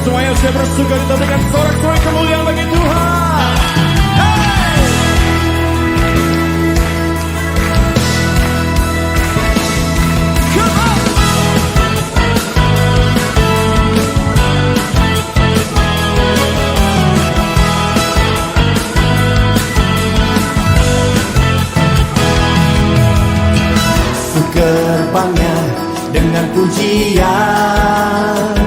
semuanya saya bersuka ditampilkan sorak-sorai kemuliaan bagi Tuhan. Hey! Come on! Gerbangnya dengan pujian,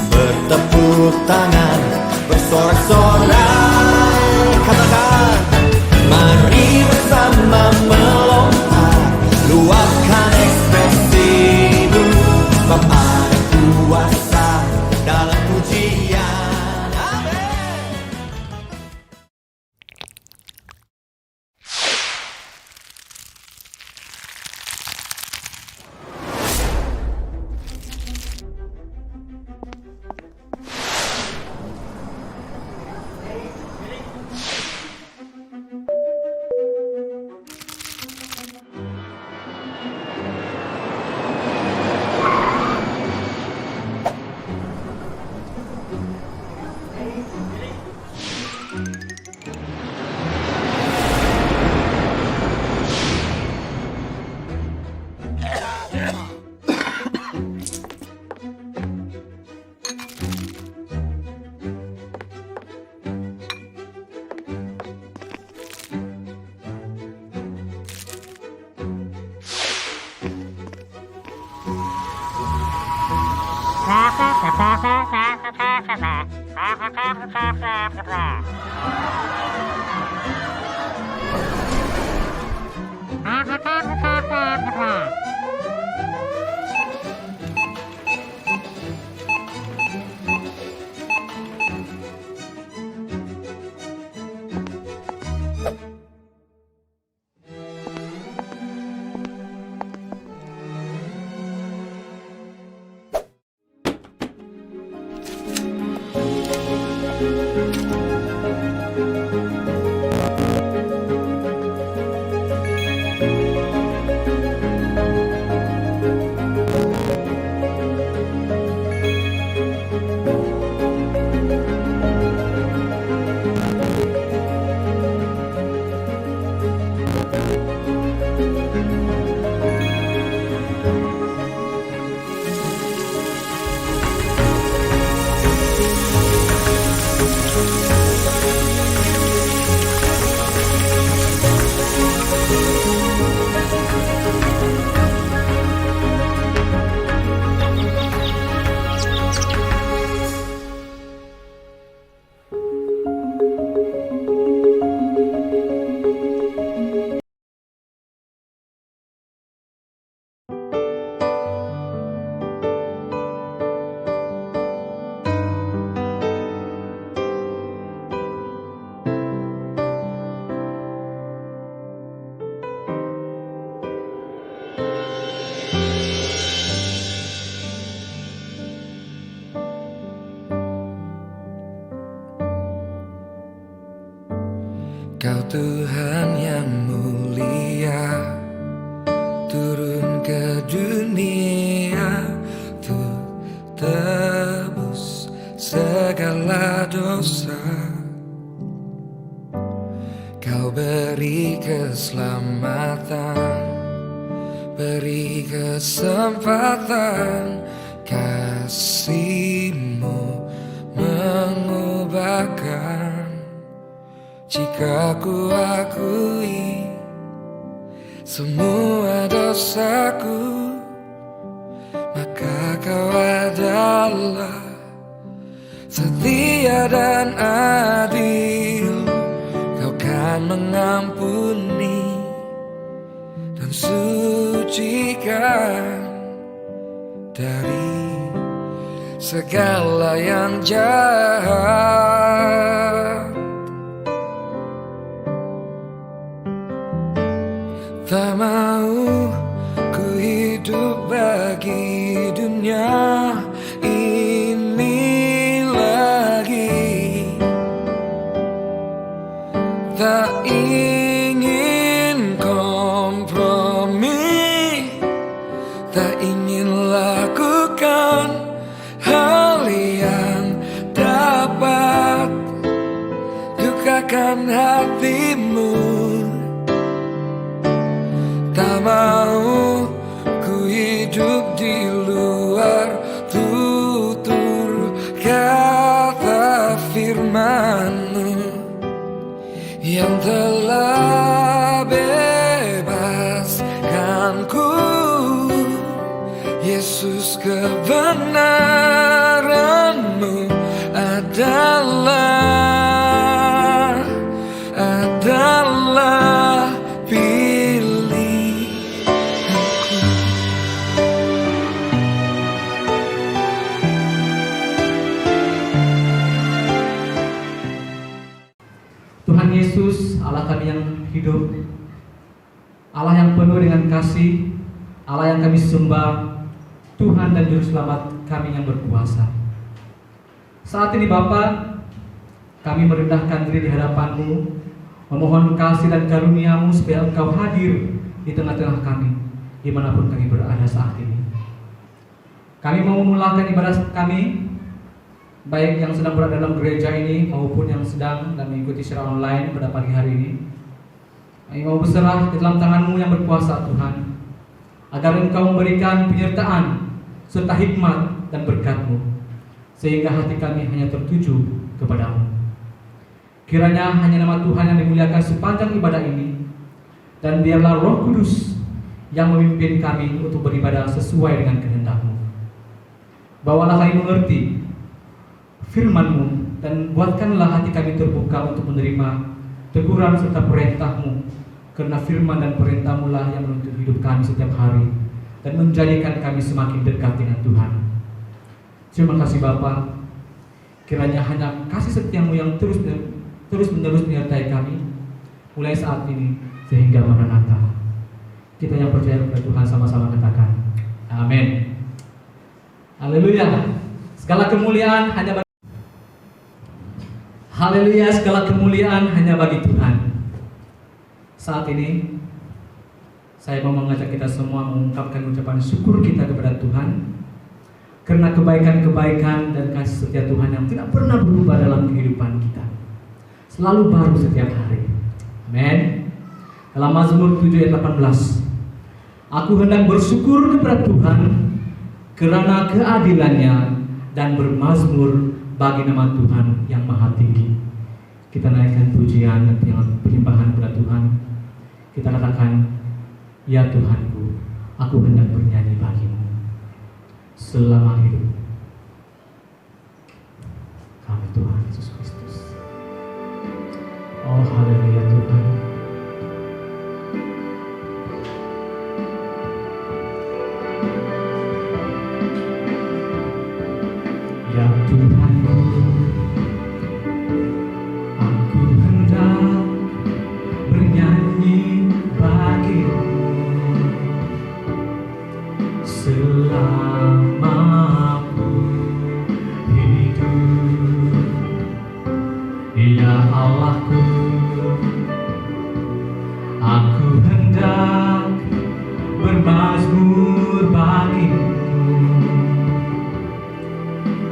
bertepuk tangan, bersorak-sorai, katakan, mari bersama melompat, luapkan ekspresimu, sebab ada kuasa dalam pujian. Amin. Kau Tuhan yang mulia, turun ke dunia untuk tebus segala dosa. Kau beri keselamatan, beri kesempatan, kasih-Mu mengubahkan. Jika ku akui semua dosaku, maka Kau adalah setia dan adil. Kau kan mengampuni dan sucikan dari segala yang jahat. Tak mau ku hidup bagi dunia ini lagi. Tak ingin kompromi, tak ingin lakukan hal akan hatimu. Tak mau ku hidup di luar tutur kata firman-Mu yang telah bebaskanku. Yesus, kebenaran-Mu adalah pilihanku. Tuhan Yesus, Allah kami yang hidup, Allah yang penuh dengan kasih, Allah yang kami sembah, Tuhan dan Juru Selamat kami yang berkuasa. Saat ini Bapa, kami merendahkan diri di hadapan-Mu, memohon kasih dan karunia-Mu supaya Engkau hadir di tengah-tengah kami, dimanapun kami berada saat ini. Kami mau memulakan ibadah kami, baik yang sedang berada dalam gereja ini maupun yang sedang dan mengikuti secara online pada pagi hari ini. Kami mau berserah ke dalam tangan-Mu yang berkuasa Tuhan, agar Engkau memberikan penyertaan serta hikmat dan berkat-Mu, sehingga hati kami hanya tertuju kepada-Mu. Kiranya hanya nama Tuhan yang dimuliakan sepanjang ibadah ini, dan biarlah Roh Kudus yang memimpin kami untuk beribadah sesuai dengan kehendak-Mu. Bawalah kami mengerti firman-Mu, dan buatkanlah hati kami terbuka untuk menerima teguran serta perintah-Mu, karena firman dan perintah-Mu lah yang menuntun hidup kami setiap hari dan menjadikan kami semakin dekat dengan Tuhan. Terima kasih Bapa. Kiranya hanya kasih setia-Mu yang terus-menerus menyertai kami mulai saat ini sehingga Maranatha. Kita yang percaya kepada Tuhan sama-sama katakan amin. Haleluya. Segala kemuliaan hanya bagi Haleluya, segala kemuliaan hanya bagi Tuhan. Saat ini saya mau mengajak kita semua mengungkapkan ucapan syukur kita kepada Tuhan karena kebaikan-kebaikan dan kasih setia Tuhan yang tidak pernah berubah dalam kehidupan kita, selalu baru setiap hari. Amin. Dalam Mazmur 7 ayat 18, aku hendak bersyukur kepada Tuhan kerana keadilannya dan bermazmur bagi nama Tuhan yang maha tinggi. Kita naikkan pujian dan penyembahan kepada Tuhan. Kita katakan, ya Tuhanku, aku hendak bernyanyi bagi-Mu selama hidup kami Tuhan Yesus Kristus. Oh haleluya Tuhan. Ya Tuhanku, aku hendak bernyanyi bagi-Mu selama aku hidup. Ya Allahku, aku hendak bermazmur bagi-Mu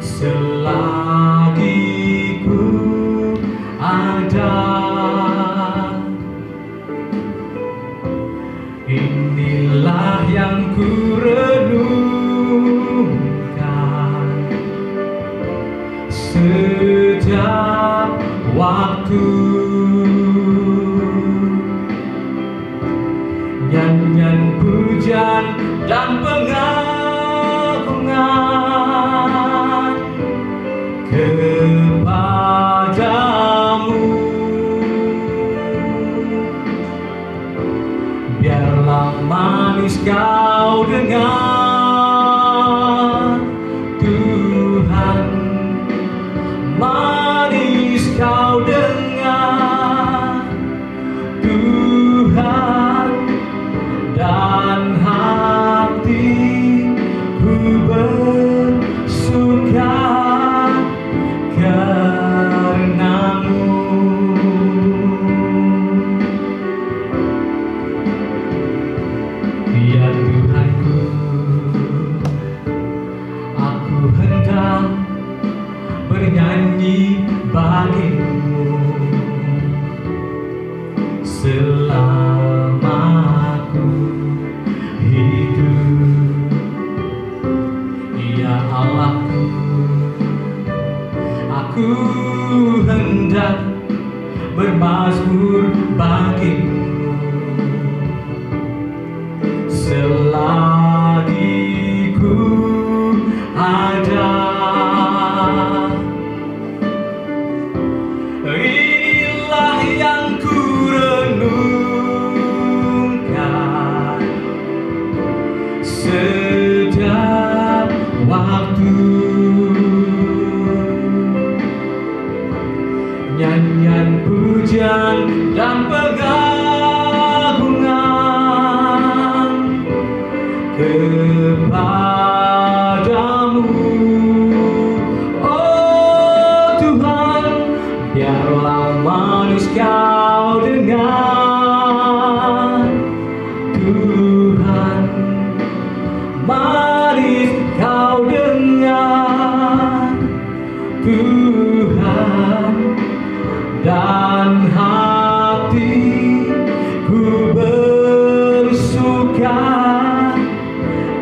selagi ku ada. Inilah yang ku renungkan setiap waktu, nyanyian pujian dan pengagungan kepadamu. Biarlah manis kau dengar Tuhan, manis kau dengar Tuhan, dan hatiku bersuka karena-Mu. Ya Tuhanku, aku hendak bernyanyi bagi-Mu manis kau dengar Tuhan, dan hatiku bersuka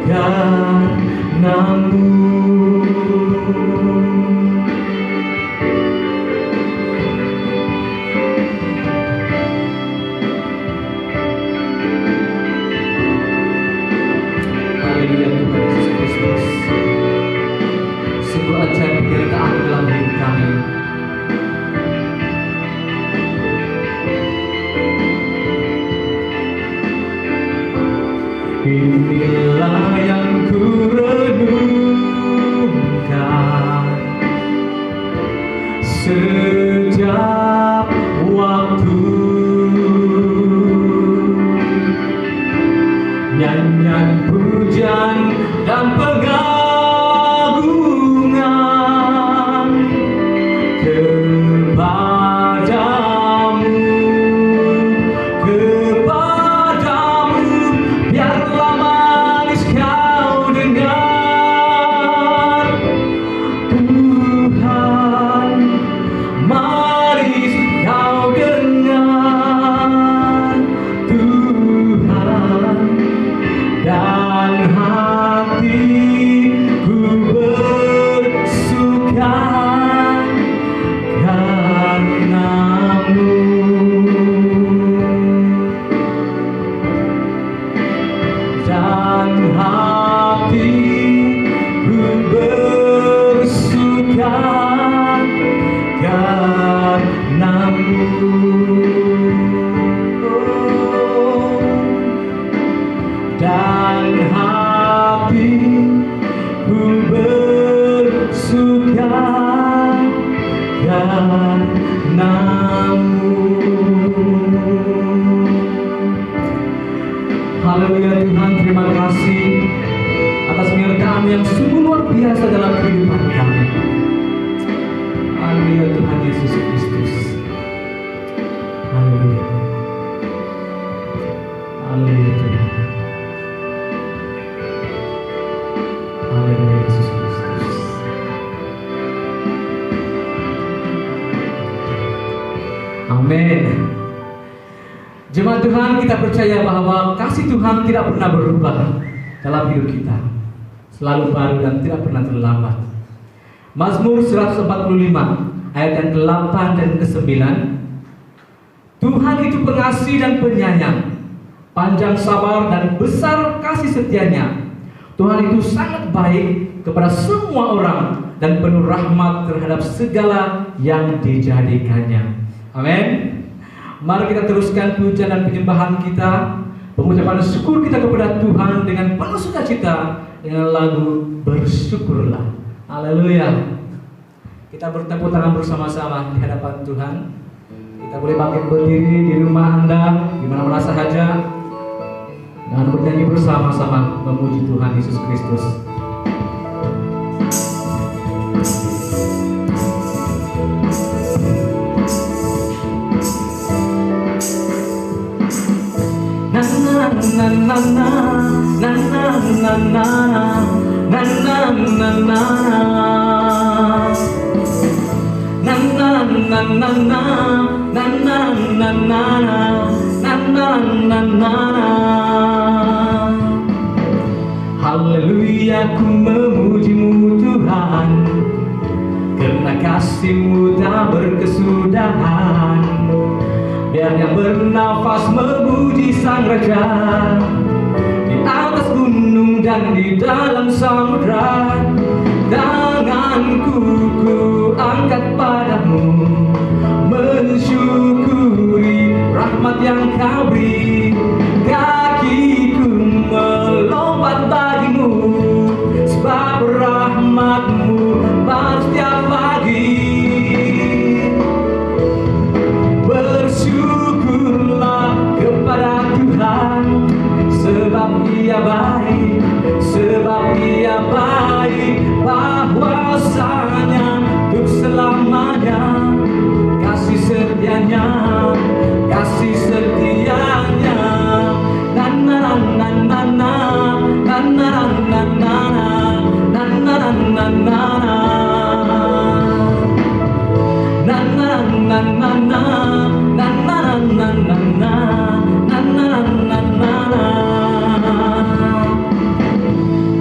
karenamu. Haleluya Tuhan Yesus Kristus. Sungguh ajaib penyertaan dalam hidup kami. Inilah yang ku renungkan sejak waktu, nyanyian pujian dan pengagungan kepadamu, biarlah manis kau dengar Tuhan, manis kau dengar Tuhan, dan hatiku bersuka karenamu. Dan hatiku bersuka karenamu. Dan hatiku bersuka karenamu. Haleluya Tuhan, terima kasih atas penyertaan yang sungguh luar biasa dalam kehidupan kami. Haleluya Tuhan Yesus Kristus. Haleluya. Haleluya Tuhan. Haleluya Yesus Kristus. Amin. Jemaat Tuhan, kita percaya bahwa kasih Tuhan tidak pernah berubah dalam hidup kita, selalu baru dan tidak pernah terlambat. Mazmur 145 ayat yang ke-8 dan ke-9. Tuhan itu pengasih dan penyayang, panjang sabar dan besar kasih setianya. Tuhan itu sangat baik kepada semua orang dan penuh rahmat terhadap segala yang dijadikannya. Amin. Mari kita teruskan pujian dan penyembahan kita, pengucapan syukur kita kepada Tuhan dengan penuh sukacita dengan lagu Bersyukurlah. Haleluya. Kita bertepuk tangan bersama-sama di hadapan Tuhan. Kita boleh bangkit berdiri di rumah Anda, di mana-mana sahaja, dan bernyanyi bersama-sama memuji Tuhan Yesus Kristus. Na na na na na na na na na na na na na na na na. Haleluya, ku memujimu Tuhan, karena kasih-Mu tak berkesudahan. Biar yang bernafas memuji Sang Raja, di atas gunung dan di dalam samudra. Tanganku ku angkat padamu, mensyukuri rahmat yang Kau beri. Kakiku melompat bagimu, sebab rahmat-Mu baru setiap pagi. Bersyukurlah kepada Tuhan, sebab Ia baik, sebab Ia baik, bahwasanya untuk selamanya. Kasih setianya, kasih setianya. Na na na na na na na na.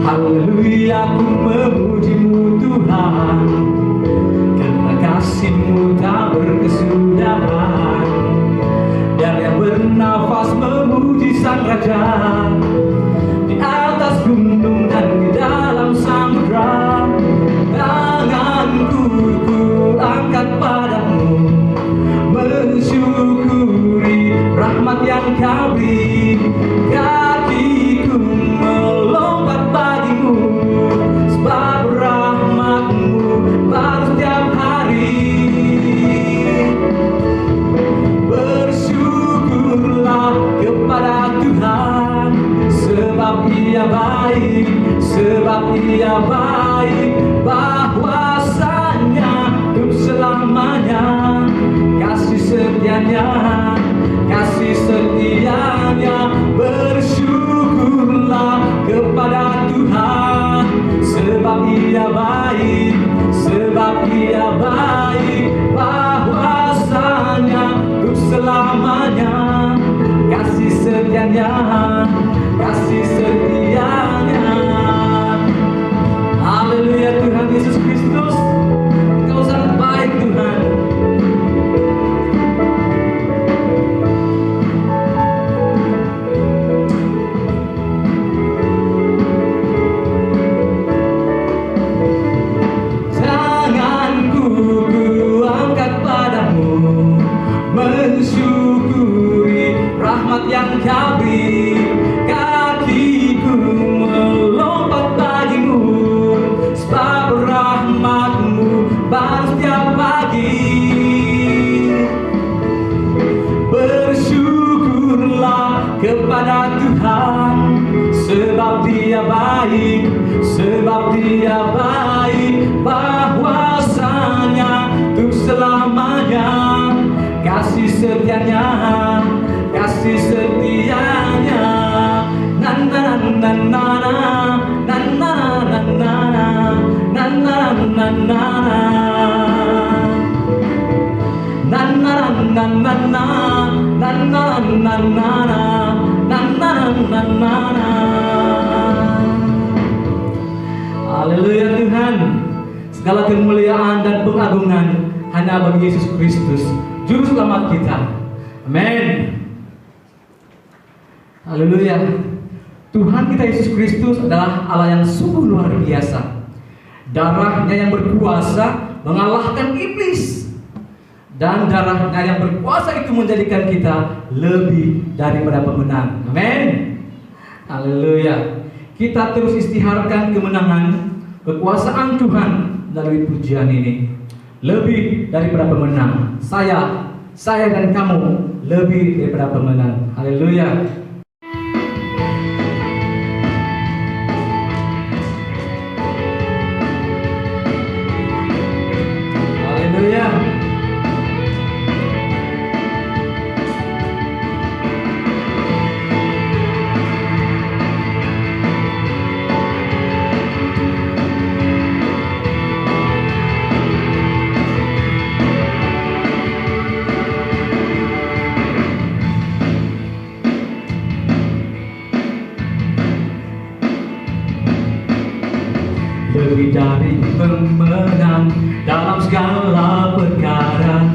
Haleluya, ku memujimu Tuhan, karena kasih-Mu tak berkesudahan. Dan yang bernafas memuji Sang Raja, di atas gunung dan di dalam samudra. Tanganku ku angkat padamu, mensyukuri rahmat yang Kau beri. Kakiku melompat bagimu, sebab rahmat-Mu baru setiap hari. Bersyukurlah kepada Tuhan, sebab Ia baik, sebab Ia baik. Bahwasanya untuk selamanya kasih setianya, kasih setianya. Bersyukurlah kepada Tuhan, sebab Ia baik, sebab Ia baik. Bahwasanya untuk selamanya kasih setianya, kasih setianya. Haleluya, Tuhan Yesus Kristus, Engkau sangat baik Tuhan. Tanganku ku angkat padamu, mensyukuri rahmat yang Kau beri. Kakiku melompat bagimu, sebab rahmat-Mu baru setiap pagi. Bersyukurlah kepada Tuhan, sebab Dia baik, sebab Dia baik. Bahwasanya untuk selamanya kasih setianya, kasih setianya. Na na na na na na na na na na na na na. Na na na na na na na na na na na. Haleluya Tuhan, segala kemuliaan dan pengagungan hanya bagi Yesus Kristus, Juru Selamat kita. Amin. Haleluya. Tuhan kita Yesus Kristus adalah Allah yang sungguh luar biasa. Darahnya yang berkuasa mengalahkan iblis, dan darahnya yang berkuasa itu menjadikan kita lebih daripada pemenang. Amin. Haleluya. Kita terus istiharkan kemenangan, kekuasaan Tuhan melalui pujian ini. Lebih daripada pemenang. Saya dan kamu lebih daripada pemenang. Haleluya. Haleluya. Lebih dari pemenang dalam segala perkara,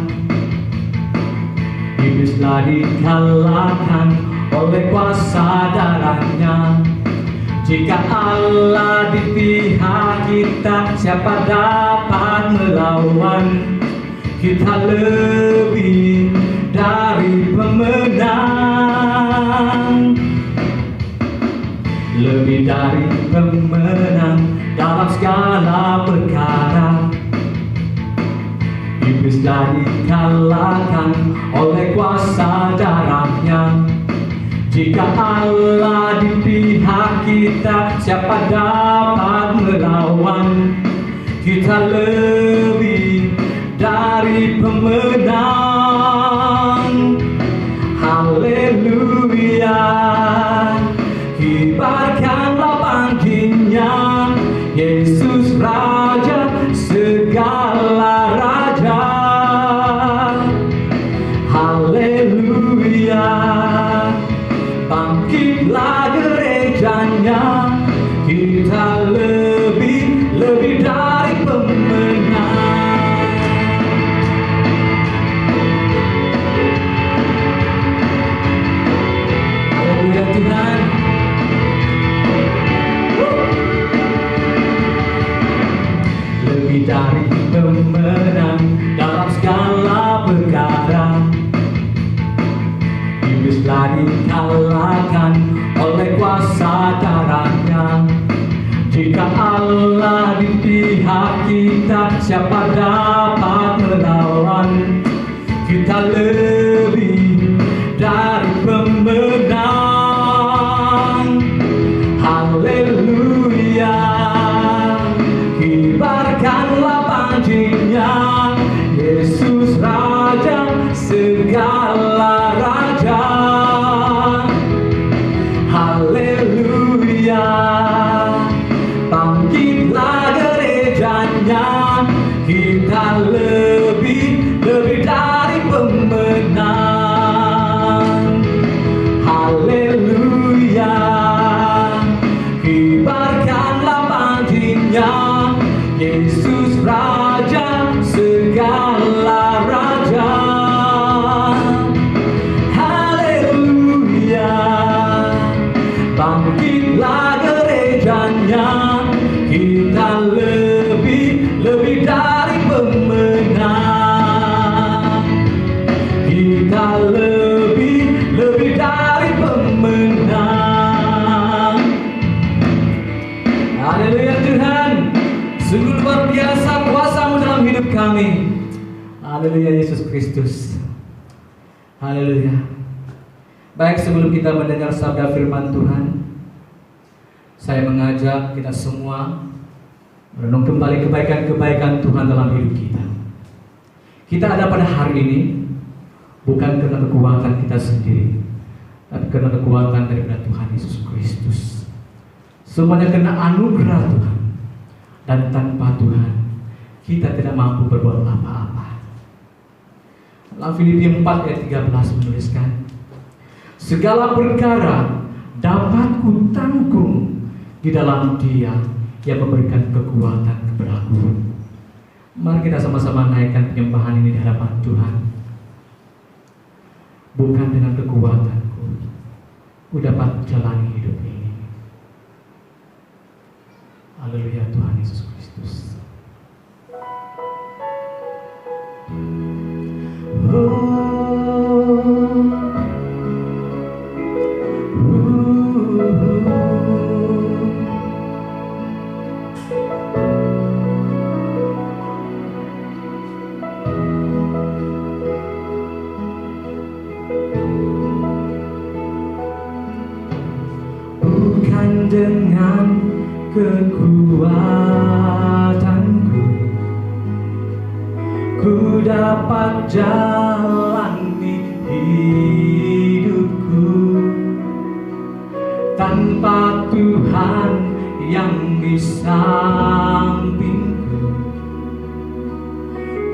iblislah dikalahkan oleh kuasa darahnya. Jika Allah di pihak kita, siapa dapat melawan? Kita lebih dari pemenang, lebih dari pemenang dalam segala perkara. Iblislah dikalahkan oleh kuasa darahnya. Jika Allah di pihak kita, siapa dapat melawan? Kita lebih dari pemenang. Haleluya. Kibarkanlah bangkitnya lebih dari pemenang. Haleluya Tuhan. Lebih dari pemenang dalam segala perkara. Iblis telah dikalahkan oleh kuasa darahnya. Jika Allah di pihak kita, siapa dapat melawan? Kita lebih dari pemenang. Haleluya. Kibarkanlah panjinya, Yesus Raja segala raja. Haleluya. Bangkitlah gerejanya, kita lebih dari pemenang. Haleluya. Kibarkanlah panjinya, Yesus Raja segala raja. Haleluya. Bangkitlah gerejanya, kita lebih dari pemenang. Kita lebih dari pemenang. Haleluya Tuhan. Sungguh luar biasa kuasa-Mu dalam hidup kami. Haleluya Yesus Kristus. Haleluya. Baik, sebelum kita mendengar sabda firman Tuhan, saya mengajak kita semua merenung kembali kebaikan-kebaikan Tuhan dalam hidup kita. Kita ada pada hari ini bukan karena kekuatan kita sendiri, tapi karena kekuatan daripada Tuhan Yesus Kristus. Semuanya karena anugerah Tuhan. Dan tanpa Tuhan kita tidak mampu berbuat apa-apa. Dalam Filipi 4 ayat 13 menuliskan, segala perkara dapat kutanggung di dalam Dia yang memberikan kekuatan kepadaku. Mari kita sama-sama naikkan penyembahan ini di hadapan Tuhan. Bukan dengan kekuatanku ku dapat jalani hidup ini. Haleluya Tuhan Yesus Kristus. Bukan dengan kekuatanku ku dapat jalani hidupku, tanpa Tuhan yang di sampingku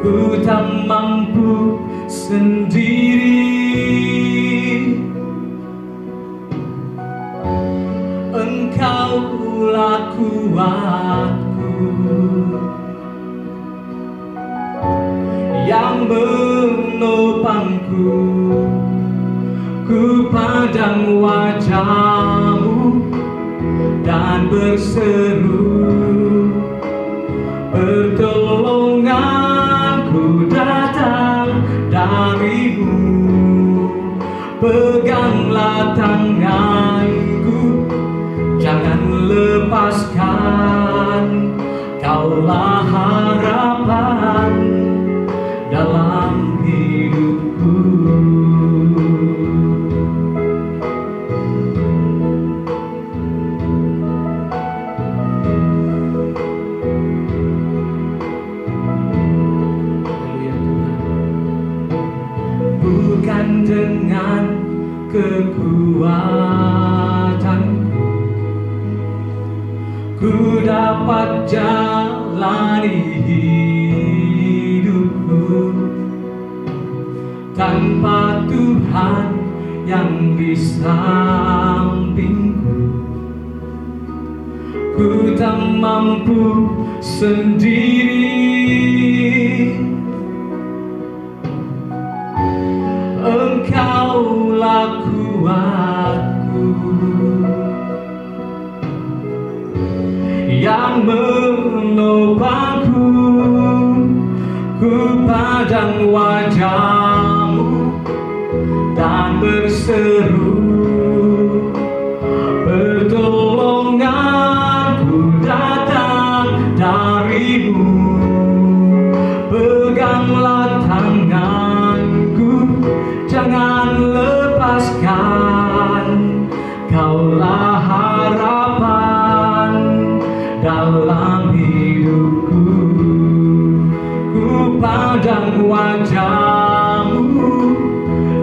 ku tak mampu sendiri. Engkaulah kuatku yang menopangku, ku pandang wajah-Mu dan berseru, pertolonganku datang dari-Mu. Peganglah tanganku, jangan lepaskan, Kaulah harapan dalam hidupku. Bukan dengan kekuatanku ku dapat jalani hidupku, tanpa Tuhan yang di sampingku ku tak mampu sendiri. Engkaulah kuatku yang menopangku, ku pandang wajah-Mu dan berseru, pertolonganku datang dari-Mu. Peganglah tanganku, jangan lepaskan, Kaulah harapan dalam hidupku. Ku pandang wajah-Mu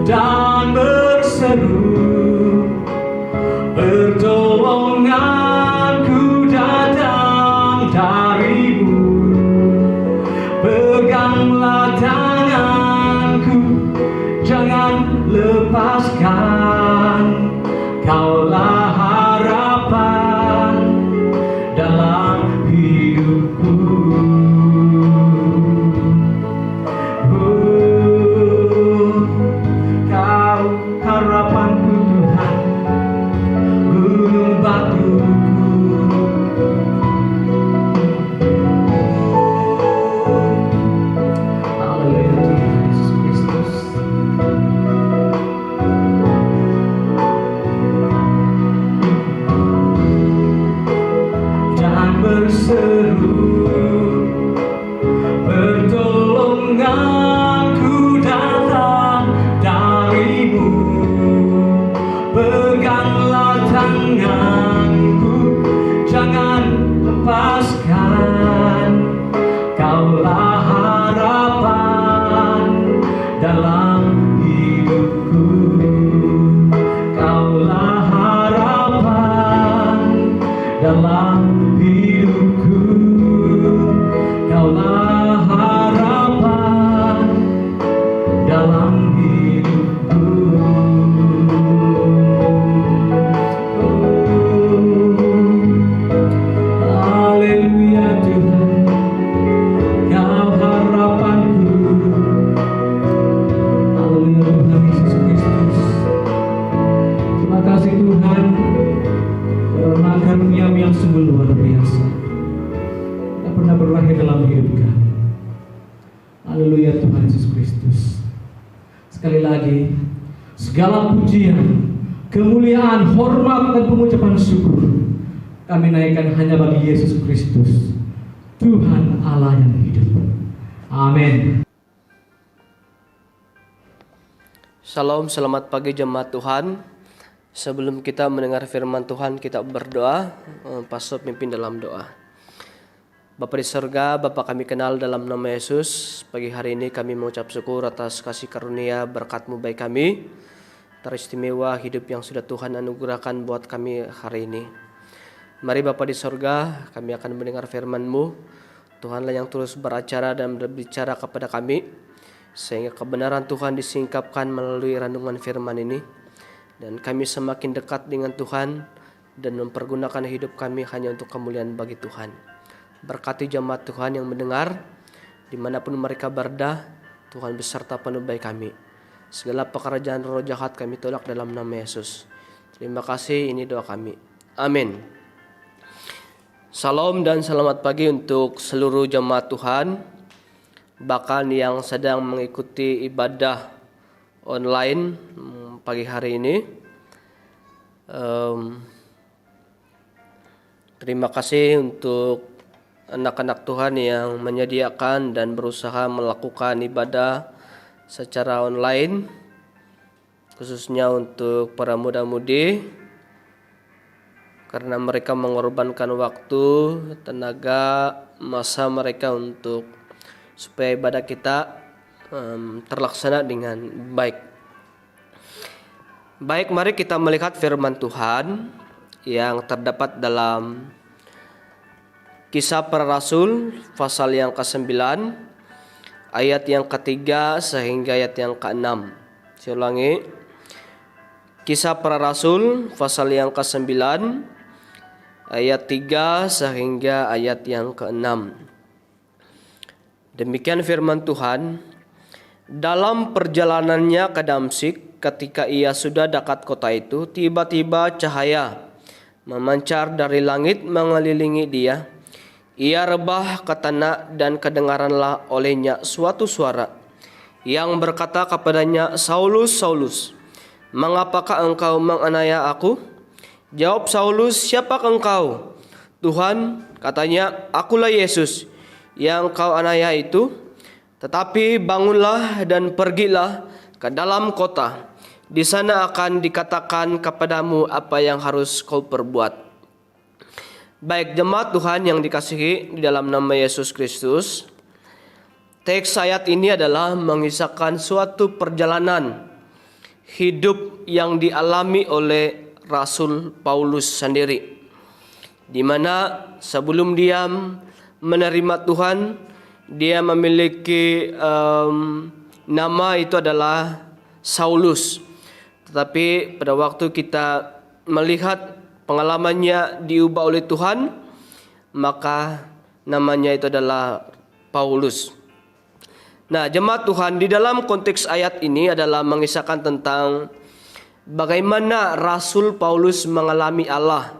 dan berseru, pertolonganku datang dari-Mu. Peganglah tanganku, jangan lepaskan, Kaulah harapan dalam hidupku. Kau harapanku Tuhan, gunung batuku. Haleluya Tuhan Yesus Kristus. Jangan berseru, pertolonganku datang dari-Mu. Peganglah tanganku, jangan lepaskan, Kaulah harapan dalam hidupku. Kaulah harapan dalam hidupku. Kaulah harapan dalam hidupku. Haleluya Tuhan, Kau harapanku. Haleluya Tuhan Yesus Kristus. Terima kasih Tuhan karena karunia-Mu yang sungguh luar biasa tak pernah berakhir dalam hidup kami. Haleluya Tuhan Yesus Kristus. Sekali lagi, segala pujian, kemuliaan, hormat, dan pengucapan syukur kami naikkan hanya bagi Yesus Kristus, Tuhan Allah yang hidup. Amin. Shalom, selamat pagi jemaat Tuhan. Sebelum kita mendengar firman Tuhan, kita berdoa. Pastor pimpin dalam doa. Bapa di surga, Bapa kami kenal dalam nama Yesus. Pagi hari ini kami mengucap syukur atas kasih karunia berkat-Mu bagi kami. Teristimewa hidup yang sudah Tuhan anugerahkan buat kami hari ini. Mari Bapa di surga, kami akan mendengar firman-Mu. Tuhanlah yang terus beracara dan berbicara kepada kami, sehingga kebenaran Tuhan disingkapkan melalui renungan firman ini. Dan kami semakin dekat dengan Tuhan dan mempergunakan hidup kami hanya untuk kemuliaan bagi Tuhan. Berkati jemaat Tuhan yang mendengar, dimanapun mereka berada, Tuhan beserta penuh baik kami. Segala pekerjaan roh jahat kami tolak dalam nama Yesus. Terima kasih, ini doa kami. Amin. Salam dan selamat pagi untuk seluruh jemaat Tuhan, bahkan yang sedang mengikuti ibadah online pagi hari ini. Terima kasih untuk anak-anak Tuhan yang menyediakan dan berusaha melakukan ibadah secara online, khususnya untuk para muda-mudi, karena mereka mengorbankan waktu, tenaga, masa mereka untuk supaya ibadah kita terlaksana dengan baik. Baik, mari kita melihat firman Tuhan yang terdapat dalam Kisah Para Rasul pasal yang ke-9 ayat yang ke-3 sehingga ayat yang ke-6. Saya ulangi. Kisah Para Rasul pasal yang ke-9 ayat 3 sehingga ayat yang ke-6. Demikian firman Tuhan. Dalam perjalanannya ke Damsyik, ketika ia sudah dekat kota itu, tiba-tiba cahaya memancar dari langit mengelilingi dia. Ia rebah ke tanah dan kedengaranlah olehnya suatu suara yang berkata kepadanya, Saulus, Saulus, mengapakah engkau menganiaya aku? Jawab Saulus, siapakah engkau? Tuhan, katanya, akulah Yesus yang kau aniaya itu. Tetapi bangunlah dan pergilah ke dalam kota. Di sana akan dikatakan kepadamu apa yang harus kau perbuat. Baik jemaat Tuhan yang dikasihi di dalam nama Yesus Kristus, teks ayat ini adalah mengisahkan suatu perjalanan hidup yang dialami oleh Rasul Paulus sendiri, di mana sebelum dia menerima Tuhan, dia memiliki nama itu adalah Saulus. Tetapi pada waktu kita melihat pengalamannya diubah oleh Tuhan, maka namanya itu adalah Paulus. Nah, jemaat Tuhan, di dalam konteks ayat ini adalah mengisahkan tentang bagaimana Rasul Paulus mengalami Allah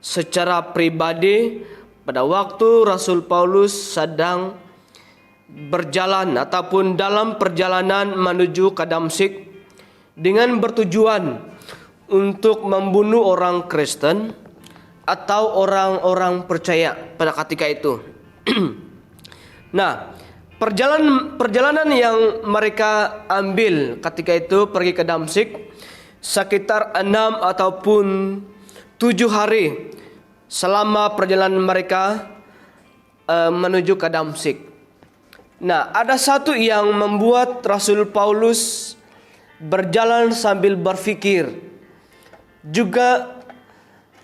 secara pribadi pada waktu Rasul Paulus sedang berjalan ataupun dalam perjalanan menuju ke Damsyik dengan bertujuan untuk membunuh orang Kristen atau orang-orang percaya pada ketika itu. Nah, perjalanan yang mereka ambil ketika itu pergi ke Damsyik sekitar 6 ataupun 7 hari selama perjalanan mereka menuju ke Damsyik. Nah, ada satu yang membuat Rasul Paulus berjalan sambil berfikir. Juga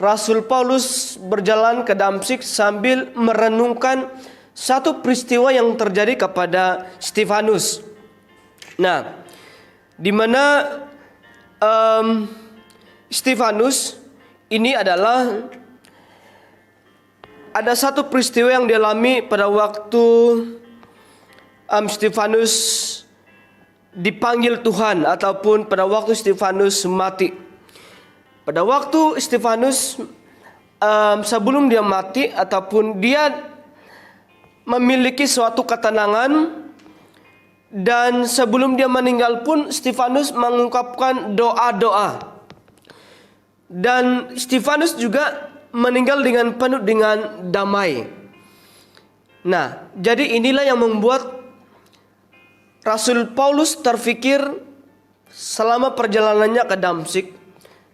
Rasul Paulus berjalan ke Damsyik sambil merenungkan satu peristiwa yang terjadi kepada Stefanus. Nah, di mana Stefanus ini adalah ada satu peristiwa yang dialami pada waktu Stefanus dipanggil Tuhan ataupun pada waktu Stefanus mati. Pada waktu Stefanus sebelum dia mati ataupun dia memiliki suatu ketenangan, dan sebelum dia meninggal pun Stefanus mengungkapkan doa-doa. Dan Stefanus juga meninggal dengan penuh dengan damai. Nah, jadi inilah yang membuat Rasul Paulus terfikir selama perjalanannya ke Damsyik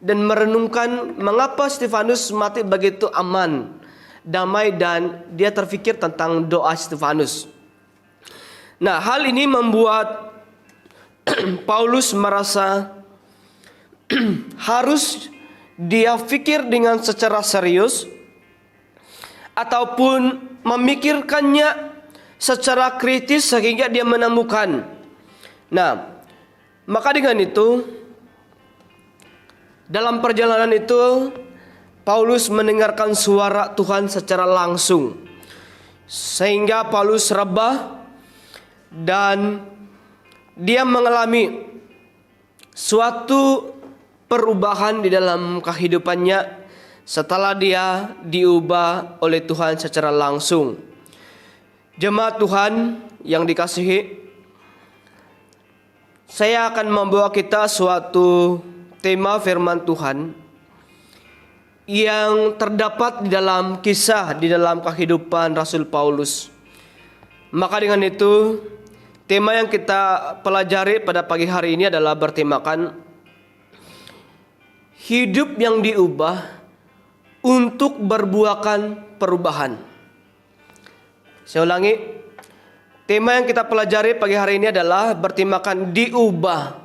dan merenungkan mengapa Stefanus mati begitu aman, damai, dan dia terfikir tentang doa Stefanus. Nah, hal ini membuat Paulus merasa harus dia pikir dengan secara serius ataupun memikirkannya secara kritis sehingga dia menemukan. Nah, maka dengan itu dalam perjalanan itu Paulus mendengarkan suara Tuhan secara langsung, sehingga Paulus rebah dan dia mengalami suatu perubahan di dalam kehidupannya setelah dia diubah oleh Tuhan secara langsung. Jemaat Tuhan yang dikasihi, saya akan membawa kita suatu tema firman Tuhan yang terdapat di dalam kisah di dalam kehidupan Rasul Paulus. Maka dengan itu, tema yang kita pelajari pada pagi hari ini adalah bertemakan hidup yang diubah untuk berbuahkan perubahan. Saya ulangi, tema yang kita pelajari pagi hari ini adalah bertemakan diubah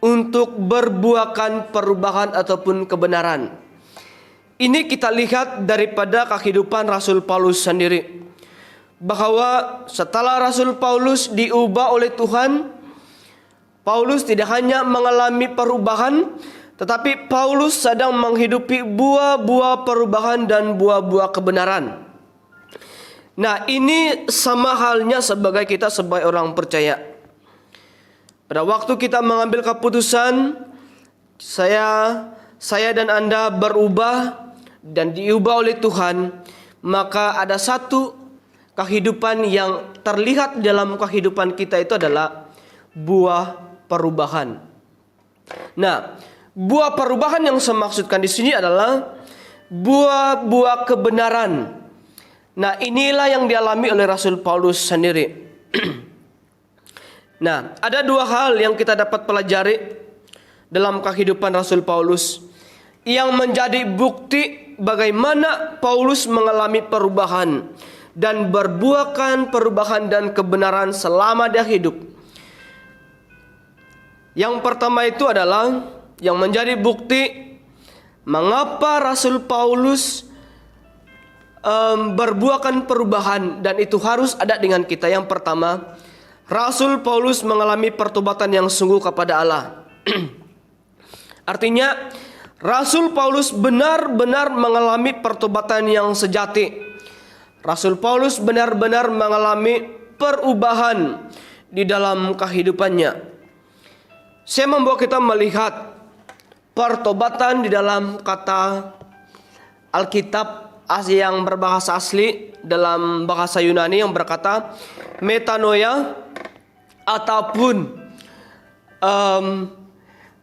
untuk berbuahkan perubahan ataupun kebenaran. Ini kita lihat daripada kehidupan Rasul Paulus sendiri, bahwa setelah Rasul Paulus diubah oleh Tuhan, Paulus tidak hanya mengalami perubahan, tetapi Paulus sedang menghidupi buah-buah perubahan dan buah-buah kebenaran. Nah, ini sama halnya sebagai kita sebagai orang percaya. Pada waktu kita mengambil keputusan, saya dan Anda berubah dan diubah oleh Tuhan, maka ada satu kehidupan yang terlihat dalam kehidupan kita, itu adalah buah perubahan. Nah, buah perubahan yang saya maksudkan di sini adalah buah-buah kebenaran. Nah, inilah yang dialami oleh Rasul Paulus sendiri. Nah, ada dua hal yang kita dapat pelajari dalam kehidupan Rasul Paulus yang menjadi bukti bagaimana Paulus mengalami perubahan dan berbuahkan perubahan dan kebenaran selama dia hidup. Yang pertama itu adalah yang menjadi bukti mengapa Rasul Paulus berbuahkan perubahan, dan itu harus ada dengan kita. Yang pertama, Rasul Paulus mengalami pertobatan yang sungguh kepada Allah. Artinya, Rasul Paulus benar-benar mengalami pertobatan yang sejati. Rasul Paulus benar-benar mengalami perubahan di dalam kehidupannya. Saya membawa kita melihat pertobatan di dalam kata Alkitab yang berbahasa asli dalam bahasa Yunani yang berkata metanoia, ataupun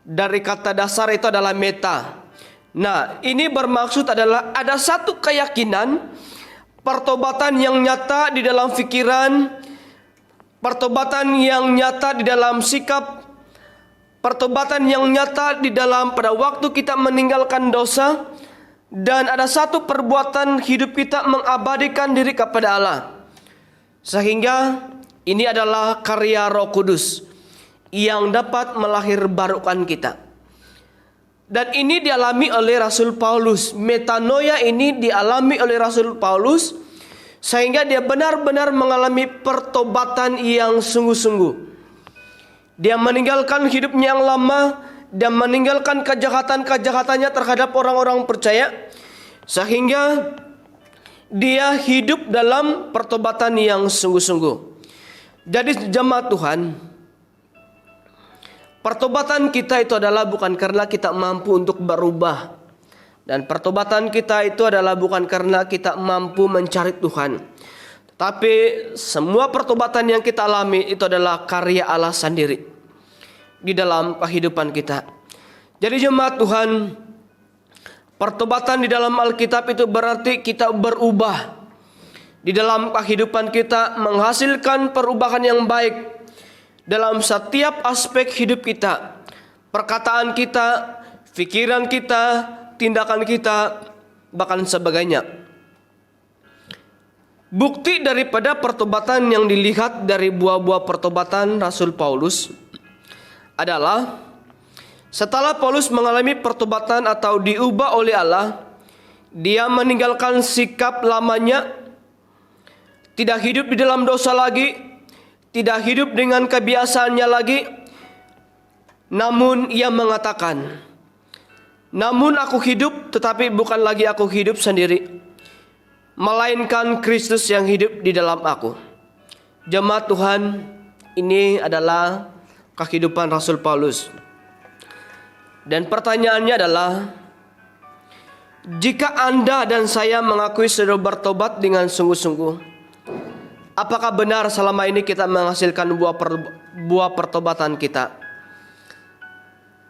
dari kata dasar itu adalah meta. Nah, ini bermaksud adalah ada satu keyakinan, pertobatan yang nyata di dalam pikiran, pertobatan yang nyata di dalam sikap, pertobatan yang nyata di dalam pada waktu kita meninggalkan dosa, dan ada satu perbuatan hidup kita mengabadikan diri kepada Allah. Sehingga ini adalah karya Roh Kudus yang dapat melahirbarukan kita. Dan ini dialami oleh Rasul Paulus. Metanoia ini dialami oleh Rasul Paulus, sehingga dia benar-benar mengalami pertobatan yang sungguh-sungguh. Dia meninggalkan hidupnya yang lama dan meninggalkan kejahatan-kejahatannya terhadap orang-orang percaya, sehingga dia hidup dalam pertobatan yang sungguh-sungguh. Jadi jemaat Tuhan, pertobatan kita itu adalah bukan karena kita mampu untuk berubah, dan pertobatan kita itu adalah bukan karena kita mampu mencari Tuhan, tetapi semua pertobatan yang kita alami itu adalah karya Allah sendiri di dalam kehidupan kita. Jadi jemaat Tuhan, pertobatan di dalam Alkitab itu berarti kita berubah di dalam kehidupan kita, menghasilkan perubahan yang baik dalam setiap aspek hidup kita, perkataan kita, pikiran kita, tindakan kita, bahkan sebagainya. Bukti daripada pertobatan yang dilihat dari buah-buah pertobatan Rasul Paulus adalah setelah Paulus mengalami pertobatan atau diubah oleh Allah, dia meninggalkan sikap lamanya, tidak hidup di dalam dosa lagi, tidak hidup dengan kebiasaannya lagi. Namun ia mengatakan, namun aku hidup, tetapi bukan lagi aku hidup sendiri, melainkan Kristus yang hidup di dalam aku. Jemaat Tuhan, ini adalah kehidupan Rasul Paulus. Dan pertanyaannya adalah, jika Anda dan saya mengakui sudah bertobat dengan sungguh-sungguh, apakah benar selama ini kita menghasilkan buah pertobatan kita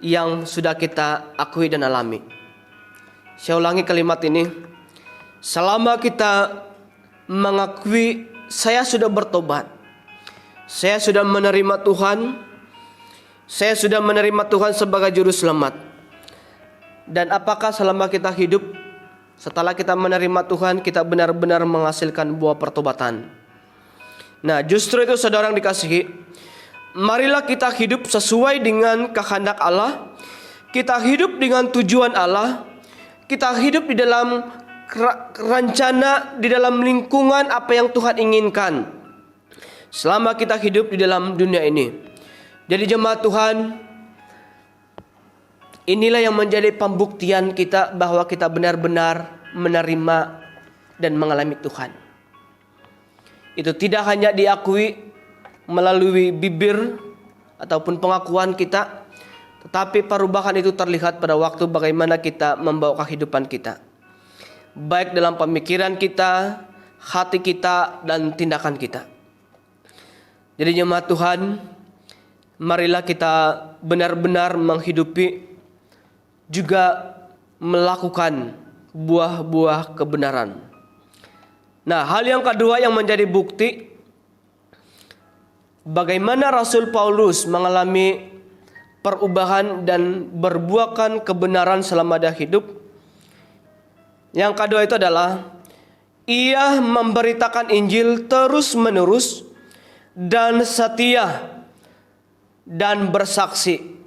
yang sudah kita akui dan alami? Saya ulangi kalimat ini. Selama kita mengakui saya sudah bertobat, saya sudah menerima Tuhan, saya sudah menerima Tuhan sebagai juru selamat, dan apakah selama kita hidup setelah kita menerima Tuhan, kita benar-benar menghasilkan buah pertobatan? Nah, justru itu saudara yang dikasihi, marilah kita hidup sesuai dengan kehendak Allah, kita hidup dengan tujuan Allah, kita hidup di dalam rencana, di dalam lingkungan apa yang Tuhan inginkan selama kita hidup di dalam dunia ini. Jadi jemaat Tuhan, Inilah yang menjadi pembuktian kita bahwa kita benar-benar menerima dan mengalami Tuhan. Itu tidak hanya diakui melalui bibir ataupun pengakuan kita, tetapi perubahan itu terlihat pada waktu bagaimana kita membawa kehidupan kita, baik dalam pemikiran kita, hati kita, dan tindakan kita. Jadi jemaat Tuhan, marilah kita benar-benar menghidupi juga melakukan buah-buah kebenaran. Nah, hal yang kedua yang menjadi bukti bagaimana Rasul Paulus mengalami perubahan dan berbuahkan kebenaran selama dia hidup. Yang kedua itu adalah ia memberitakan Injil terus-menerus dan setia dan bersaksi.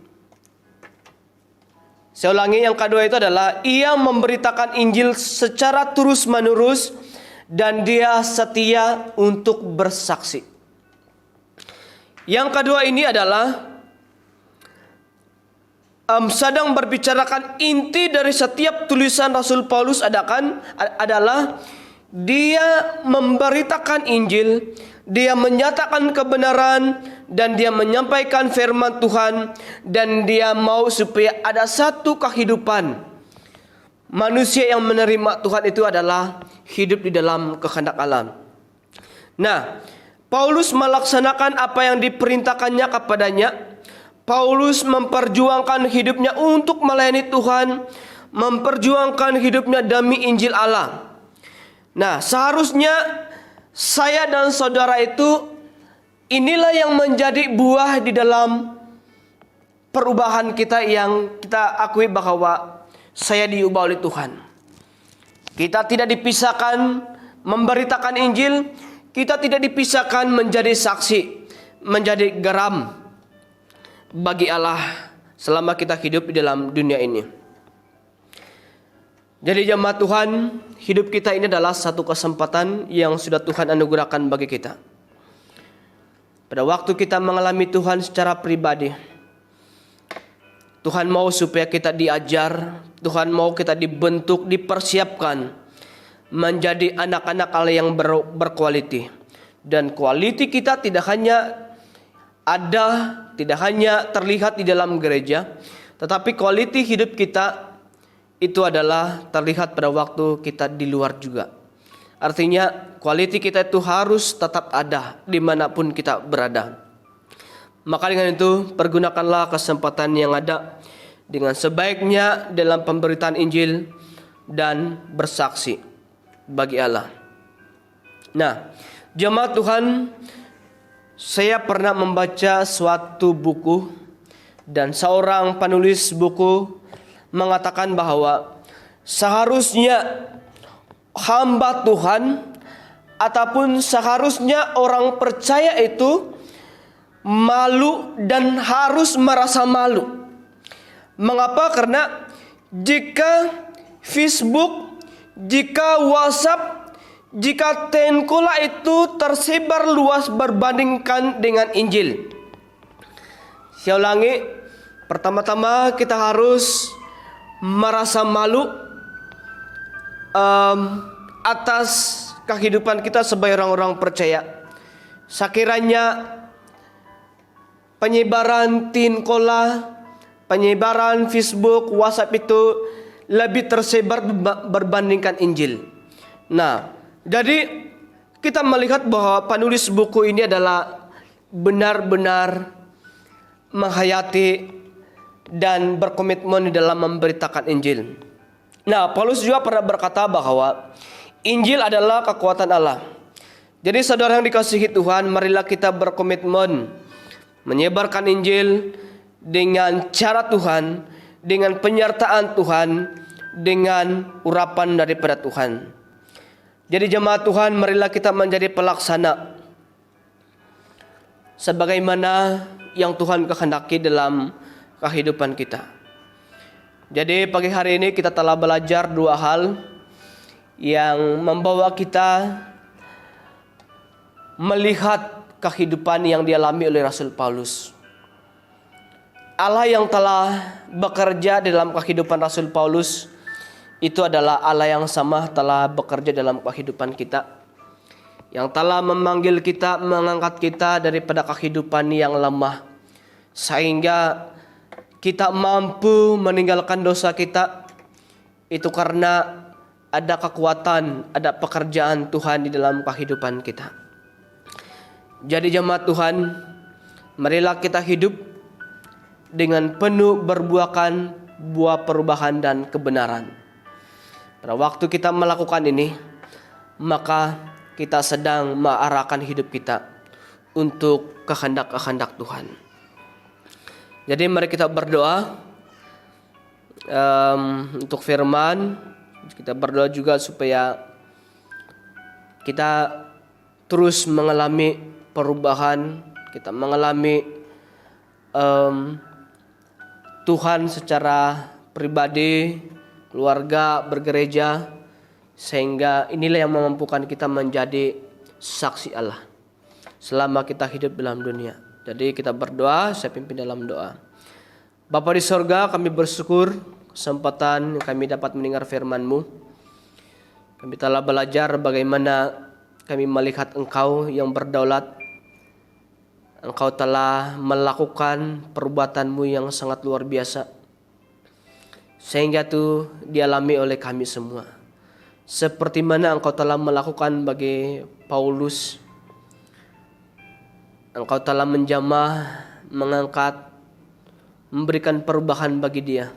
Saya ulangi, yang kedua itu adalah ia memberitakan Injil secara terus-menerus dan dia setia untuk bersaksi. Yang kedua ini adalah sedang berbicarakan inti dari setiap tulisan Rasul Paulus adalah dia memberitakan Injil, dia menyatakan kebenaran, dan dia menyampaikan firman Tuhan, dan dia mau supaya ada satu kehidupan manusia yang menerima Tuhan itu adalah hidup di dalam kehendak Allah. Nah, Paulus melaksanakan apa yang diperintahkannya kepadanya. Paulus memperjuangkan hidupnya untuk melayani Tuhan, memperjuangkan hidupnya demi Injil Allah. Nah, seharusnya saya dan saudara itu inilah yang menjadi buah di dalam perubahan kita yang kita akui bahwa saya diubah oleh Tuhan. Kita tidak dipisahkan memberitakan Injil, kita tidak dipisahkan menjadi saksi, menjadi garam bagi Allah selama kita hidup di dalam dunia ini. Jadi jemaat Tuhan, hidup kita ini adalah satu kesempatan yang sudah Tuhan anugerahkan bagi kita. Pada waktu kita mengalami Tuhan secara pribadi, Tuhan mau supaya kita diajar, Tuhan mau kita dibentuk, dipersiapkan menjadi anak-anak Allah yang berkualiti. Dan kualiti kita tidak hanya ada, tidak hanya terlihat di dalam gereja, tetapi kualiti hidup kita itu adalah terlihat pada waktu kita di luar juga. Artinya kualiti kita itu harus tetap ada dimanapun kita berada. Maka dengan itu pergunakanlah kesempatan yang ada dengan sebaiknya dalam pemberitaan Injil dan bersaksi bagi Allah. Nah, jemaat Tuhan, saya pernah membaca suatu buku dan seorang penulis buku mengatakan bahwa seharusnya hamba Tuhan ataupun seharusnya orang percaya itu malu dan harus merasa malu. Mengapa? Karena jika Facebook, jika WhatsApp, jika Tenkola itu tersebar luas berbandingkan dengan Injil. Saya ulangi, pertama-tama kita harus merasa malu atas kehidupan kita sebagai orang-orang percaya. Sekiranya penyebaran Tenkola, penyebaran Facebook, WhatsApp itu lebih tersebar berbandingkan Injil. Nah, jadi kita melihat bahwa penulis buku ini adalah benar-benar menghayati dan berkomitmen di dalam memberitakan Injil. Nah, Paulus juga pernah berkata bahwa Injil adalah kekuatan Allah. Jadi saudara yang dikasihi Tuhan, marilah kita berkomitmen menyebarkan Injil dengan cara Tuhan, dengan penyertaan Tuhan, dengan urapan daripada Tuhan. Jadi jemaat Tuhan, marilah kita menjadi pelaksana sebagaimana yang Tuhan kehendaki dalam kehidupan kita. Jadi pagi hari ini kita telah belajar dua hal yang membawa kita melihat kehidupan yang dialami oleh Rasul Paulus. Allah yang telah bekerja dalam kehidupan Rasul Paulus itu adalah Allah yang sama telah bekerja dalam kehidupan kita, yang telah memanggil kita, mengangkat kita daripada kehidupan yang lemah, sehingga kita mampu meninggalkan dosa kita. Itu karena ada kekuatan, ada pekerjaan Tuhan di dalam kehidupan kita. Jadi jemaat Tuhan, marilah kita hidup dengan penuh berbuahkan buah perubahan dan kebenaran. Pada waktu kita melakukan ini, maka kita sedang mengarahkan hidup kita untuk kehendak-kehendak Tuhan. Jadi mari kita berdoa untuk firman. Kita berdoa juga supaya kita terus mengalami perubahan, kita mengalami Tuhan secara pribadi, keluarga, bergereja, sehingga inilah yang memampukan kita menjadi saksi Allah selama kita hidup dalam dunia. Jadi kita berdoa, saya pimpin dalam doa. Bapa di sorga, kami bersyukur kesempatan kami dapat mendengar firman-Mu. Kami telah belajar bagaimana kami melihat Engkau yang berdaulat. Engkau telah melakukan perbuatan-Mu yang sangat luar biasa, sehingga itu dialami oleh kami semua. Seperti mana Engkau telah melakukan bagi Paulus, Engkau telah menjamah, mengangkat, memberikan perubahan bagi dia,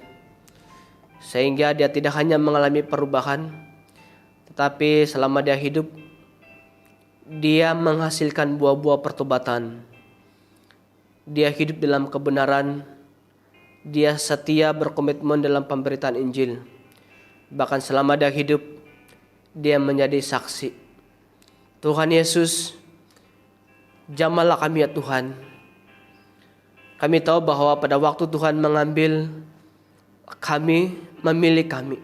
sehingga dia tidak hanya mengalami perubahan, tetapi selama dia hidup, dia menghasilkan buah-buah pertobatan. Dia hidup dalam kebenaran, dia setia berkomitmen dalam pemberitaan Injil. Bahkan selama dia hidup, dia menjadi saksi. Tuhan Yesus, jamahlah kami ya Tuhan. Kami tahu bahwa pada waktu Tuhan mengambil kami, memilih kami,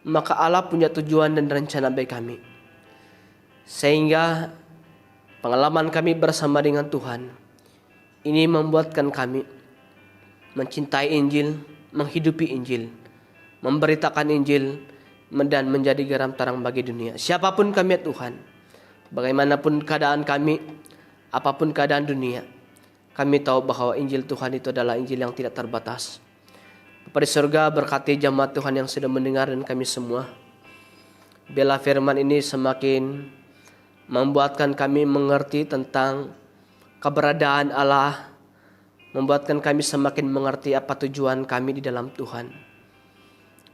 maka Allah punya tujuan dan rencana bagi kami. Sehingga pengalaman kami bersama dengan Tuhan ini membuatkan kami mencintai Injil, menghidupi Injil, memberitakan Injil, dan menjadi garam terang bagi dunia. Siapapun kami ya Tuhan, bagaimanapun keadaan kami, apapun keadaan dunia, kami tahu bahwa Injil Tuhan itu adalah Injil yang tidak terbatas. Bapa di surga, berkati jemaat Tuhan yang sudah mendengar dan kami semua. Biarlah firman ini semakin membuatkan kami mengerti tentang keberadaan Allah, membuatkan kami semakin mengerti apa tujuan kami di dalam Tuhan,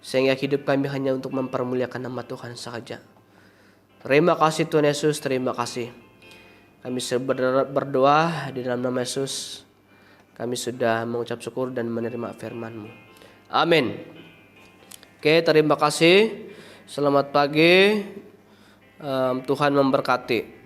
sehingga hidup kami hanya untuk mempermuliakan nama Tuhan saja. Terima kasih Tuhan Yesus, terima kasih. Kami sudah berdoa di dalam nama Yesus. Kami sudah mengucap syukur dan menerima firman-Mu. Amin. Oke, terima kasih. Selamat pagi. Tuhan memberkati.